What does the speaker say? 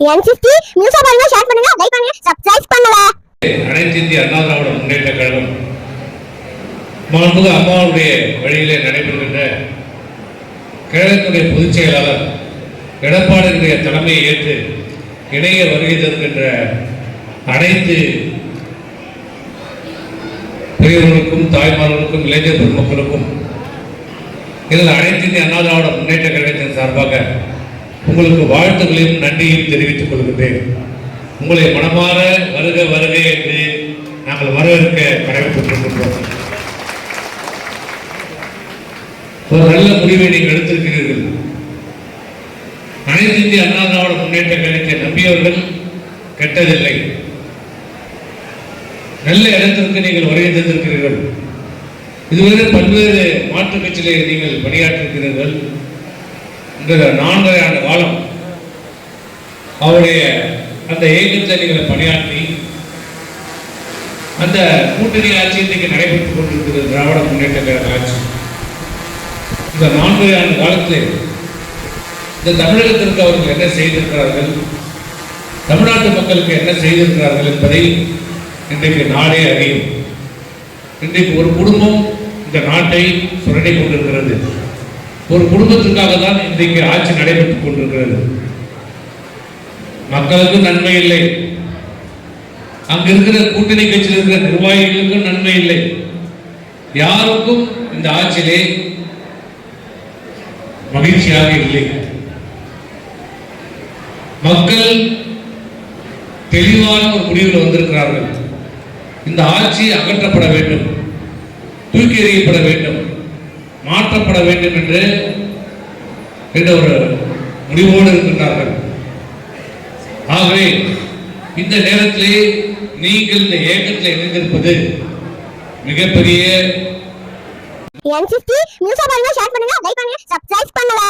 N50 நியூஸை பாருங்க, share பண்ணுங்க, லைக் பண்ணுங்க, சப்ஸ்கிரைப் பண்ணுங்க. அனைத்து இந்திய அண்ணா திராவிட முன்னேற்ற கழகம் மாண்புமிகு அம்மாவுடைய வழியிலே நடைபெறுகின்ற கழகத்துடைய பொதுச் செயலாளர் எடப்பாடியுடைய தலைமையை ஏற்று இணைய வருகை தருகின்ற அனைத்து பெரியவர்களுக்கும் தாய்மார்களுக்கும் இளைஞர் பெருமக்களுக்கும் இதில் அனைத்து இந்திய அண்ணா திராவிட முன்னேற்ற கழகத்தின் சார்பாக உங்களுக்கு வாழ்த்துக்களையும் நன்றியும் தெரிவித்துக் கொள்கின்றேன். உங்களை மனமாற வருக வருக என்று நாங்கள் வரவேற்க கடமைப்பட்டிருக்கின்றோம். ஒரு நல்ல முடிவை நீங்கள் எடுத்திருக்கிறீர்கள். அனைத்து இந்திய அண்ணா திராவிட முன்னேற்ற கழகத்தை நம்பியவர்கள் கெட்டதில்லை. நல்ல இடத்திற்கு நீங்கள் வருகை தந்திருக்கிறீர்கள். இதுவரை பல்வேறு மாற்றுக் கட்சியிலே நீங்கள் பணியாற்றிருக்கிறீர்கள். இந்த 4 ஆண்டு காலம் அவருடைய அந்த இயக்கத்தை நீங்கள் பணியாற்றி அந்த கூட்டணி ஆட்சி இன்றைக்கு நடைபெற்றுக் கொண்டிருக்கிறது. திராவிட முன்னேற்ற கழக ஆட்சி இந்த 4 ஆண்டு காலத்தில் இந்த தமிழகத்திற்கு அவர்கள் என்ன செய்திருக்கிறார்கள், தமிழ்நாட்டு மக்களுக்கு என்ன செய்திருக்கிறார்கள் என்பதை இன்றைக்கு நாடே அறியும். இன்றைக்கு ஒரு குடும்பம் இந்த நாட்டை சுரண்டி கொண்டிருக்கிறது. ஒரு குடும்பத்திற்காக தான் இன்றைக்கு ஆட்சி நடைபெற்றுக் கொண்டிருக்கிறது. மக்களுக்கும் நன்மை இல்லை, அங்க இருக்கிற கூட்டணி கட்சியில் இருக்கிற நிர்வாகிகளுக்கும் நன்மை இல்லை. யாருக்கும் இந்த ஆட்சியிலே மகிழ்ச்சியாக இல்லை. மக்கள் தெளிவான ஒரு முடிவில் வந்திருக்கிறார்கள். இந்த ஆட்சி அகற்றப்பட வேண்டும், தூக்கி எறியப்பட வேண்டும், மாற்றப்பட வேண்டும் என்ற ஒரு முடிவோடு இருக்கின்றார்கள். ஆகவே இந்த நேரத்திலே நீங்கள் இந்த இயக்கத்தில் இணைந்திருப்பது மிகப்பெரிய N50 நியூஸை பாருங்க, ஷேர் பண்ணுங்க, லைக் பண்ணுங்க, சப்ஸ்கிரைப் பண்ணுங்க.